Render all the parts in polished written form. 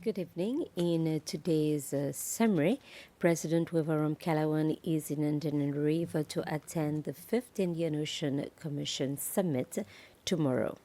Good evening. In today's summary, President Wiva Ramkalawan is in Antananarivo to attend the 5th Indian Ocean Commission Summit tomorrow.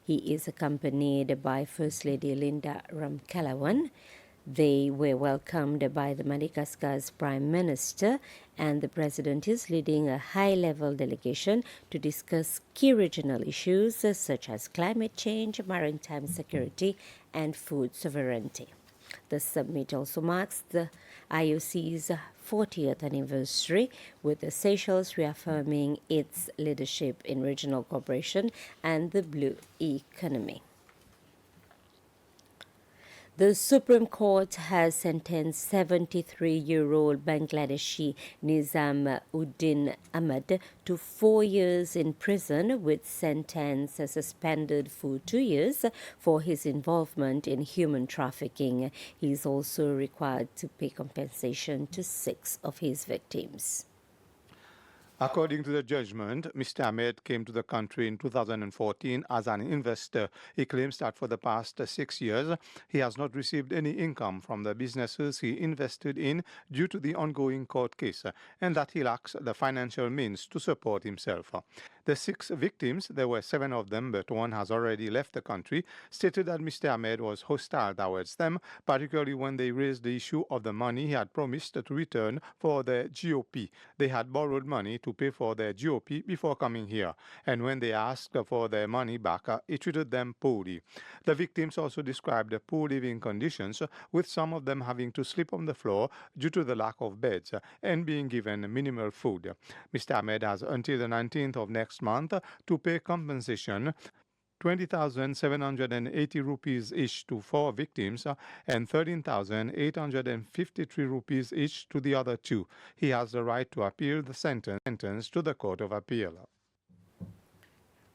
He is accompanied by First Lady Linda Ramkalawan. They were welcomed by the Madagascar's Prime Minister, and the President is leading a high-level delegation to discuss key regional issues such as climate change, maritime security, and food sovereignty. The summit also marks the IOC's 40th anniversary, with the Seychelles reaffirming its leadership in regional cooperation and the blue economy. The Supreme Court has sentenced 73-year-old Bangladeshi Nizam Uddin Ahmed to 4 years in prison, with sentence suspended for 2 years for his involvement in human trafficking. He is also required to pay compensation to 6 of his victims. According to the judgment, Mr. Ahmed came to the country in 2014 as an investor. He claims that for the past 6 years, he has not received any income from the businesses he invested in due to the ongoing court case, and that he lacks the financial means to support himself. The 6 victims, there were 7 of them, but one has already left the country, stated that Mr. Ahmed was hostile towards them, particularly when they raised the issue of the money he had promised to return for the GOP. They had borrowed money to pay for their GOP before coming here, and when they asked for their money back, he treated them poorly. The victims also described the poor living conditions, with some of them having to sleep on the floor due to the lack of beds and being given minimal food. Mr. Ahmed has until the 19th of next month to pay compensation, 20,780 rupees each to 4 victims and 13,853 rupees each to the other 2. He has the right to appeal the sentence to the Court of Appeal.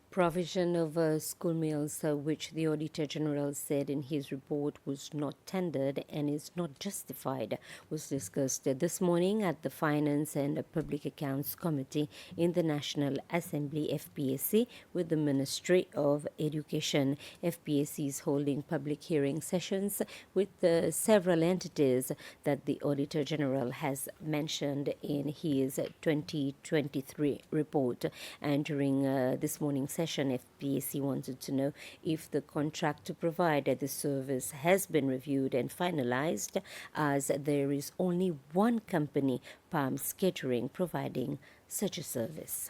Provision of school meals, which the Auditor General said in his report was not tendered and is not justified, was discussed this morning at the Finance and Public Accounts Committee in the National Assembly FPAC with the Ministry of Education. FPAC is holding public hearing sessions with several entities that the Auditor General has mentioned in his 2023 report. And during this morning's session, FPAC wanted to know if the contract to provide the service has been reviewed and finalized, as there is only one company, Palms Catering, providing such a service.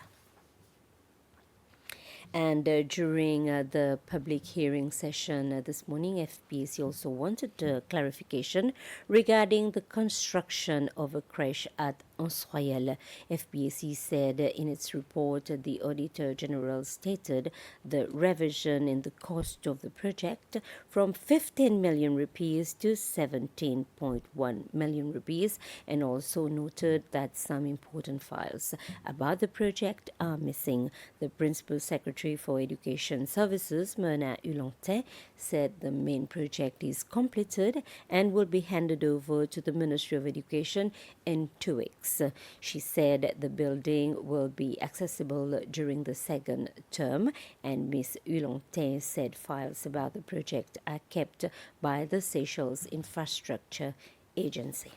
And during the public hearing session this morning, FPAC also wanted clarification regarding the construction of a crèche at Anse Royal. FPAC said in its report the Auditor General stated the revision in the cost of the project from 15 million rupees to 17.1 million rupees, and also noted that some important files about the project are missing. The Principal Secretary for Education Services, Myrna Ulantin, said the main project is completed and will be handed over to the Ministry of Education in 2 weeks. She said the building will be accessible during the second term, and Ms. Ulantin said files about the project are kept by the Seychelles Infrastructure Agency.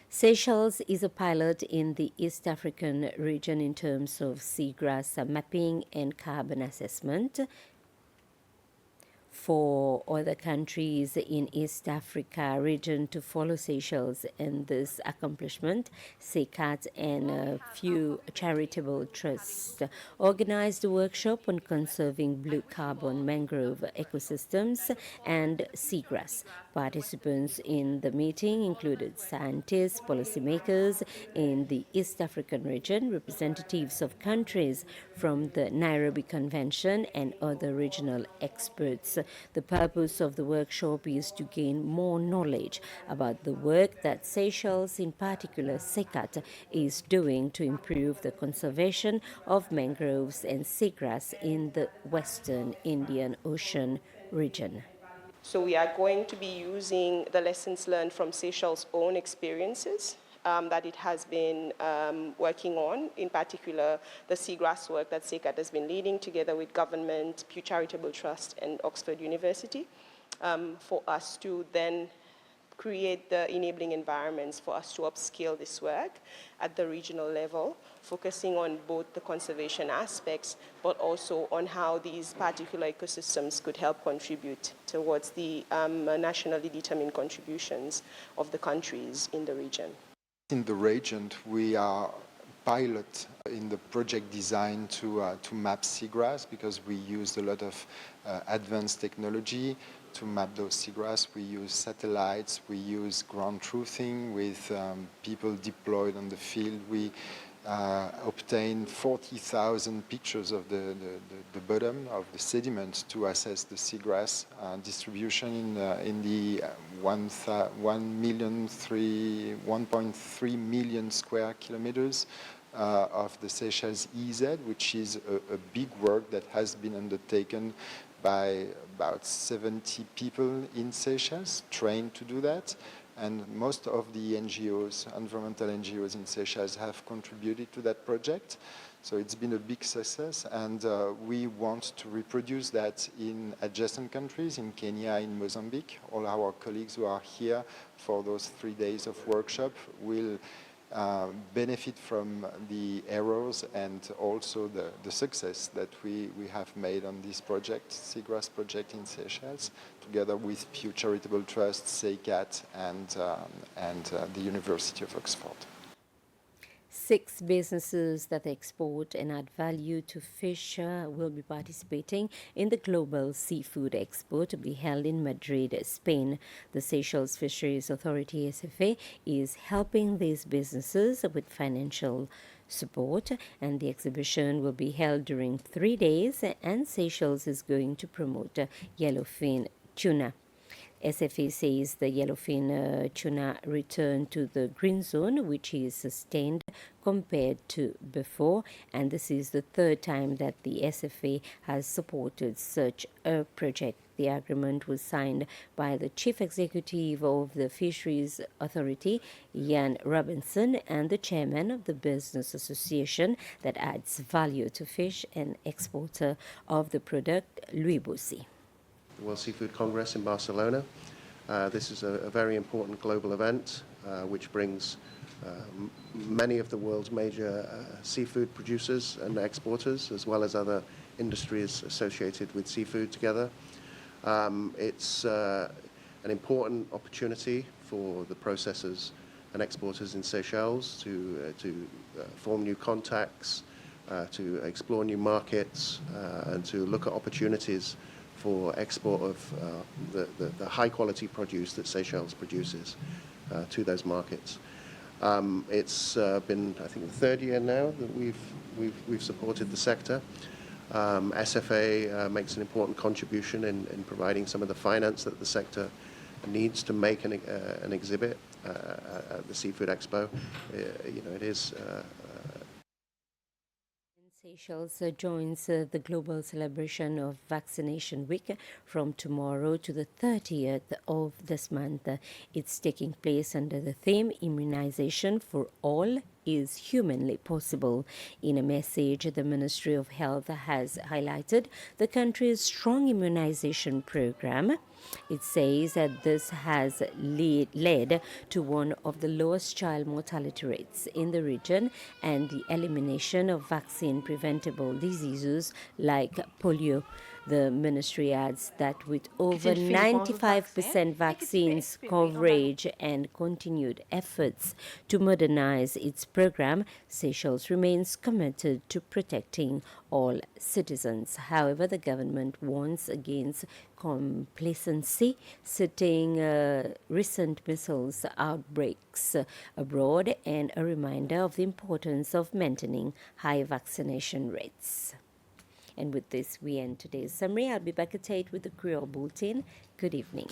Seychelles is a pilot in the East African region in terms of seagrass mapping and carbon assessment. For other countries in East Africa region to follow Seychelles in this accomplishment, SECAT and a few charitable trusts organized a workshop on conserving blue carbon mangrove ecosystems and seagrass. Participants in the meeting included scientists, policymakers in the East African region, representatives of countries from the Nairobi Convention, and other regional experts. The purpose of the workshop is to gain more knowledge about the work that Seychelles, in particular SECAT, is doing to improve the conservation of mangroves and seagrass in the Western Indian Ocean region. So we are going to be using the lessons learned from Seychelles' own experiences that it has been working on, in particular the seagrass work that SECAT has been leading together with government, Pew Charitable Trust and Oxford University. for us to then create the enabling environments for us to upscale this work at the regional level, focusing on both the conservation aspects, but also on how these particular ecosystems could help contribute towards the nationally determined contributions of the countries in the region. In the region, we are pilot in the project design to map seagrass, because we used a lot of advanced technology to map those seagrass. We use satellites, we use ground truthing with people deployed on the field. We obtained 40,000 pictures of the bottom of the sediment to assess the seagrass distribution in the 1.3 million square kilometers of the Seychelles EZ, which is a big work that has been undertaken by about 70 people in Seychelles, trained to do that. And most of the NGOs, environmental NGOs in Seychelles, have contributed to that project. So it's been a big success, and we want to reproduce that in adjacent countries, in Kenya, in Mozambique. All our colleagues who are here for those 3 days of workshop will benefit from the errors and also the success that we have made on this project, Seagrass project in Seychelles, together with Pew Charitable Trust, SEICAT, and the University of Oxford. 6 businesses that export and add value to fish will be participating in the Global Seafood Expo to be held in Madrid, Spain. The Seychelles Fisheries Authority, SFA, is helping these businesses with financial support, and the exhibition will be held during 3 days, and Seychelles is going to promote yellowfin tuna. SFA says the yellowfin tuna returned to the green zone, which is sustained compared to before, and this is the 3rd time that the SFA has supported such a project. The agreement was signed by the Chief Executive of the Fisheries Authority, Ian Robinson, and the Chairman of the Business Association that adds value to fish and exporter of the product, Louis Bossi. The World Seafood Congress in Barcelona. This is a very important global event which brings many of the world's major seafood producers and exporters, as well as other industries associated with seafood together. It's an important opportunity for the processors and exporters in Seychelles to form new contacts, to explore new markets, and to look at opportunities for export of the high-quality produce that Seychelles produces to those markets. It's been, I think, the 3rd year now that we've supported the sector. SFA makes an important contribution in providing some of the finance that the sector needs to make an exhibit at the Seafood Expo. It is. Seychelles joins the global celebration of Vaccination Week from tomorrow to the 30th of this month. It's taking place under the theme Immunization for All is Humanly Possible. In a message, the Ministry of Health has highlighted the country's strong immunization program. It says that this has led to one of the lowest child mortality rates in the region and the elimination of vaccine-preventable diseases like polio. The ministry adds that with over 95% vaccines coverage and continued efforts to modernize its program, Seychelles remains committed to protecting all citizens. However, the government warns against complacency, citing recent measles outbreaks abroad and a reminder of the importance of maintaining high vaccination rates. And with this, we end today's summary. I'll be back at 8 with the Creole Bulletin. Good evening.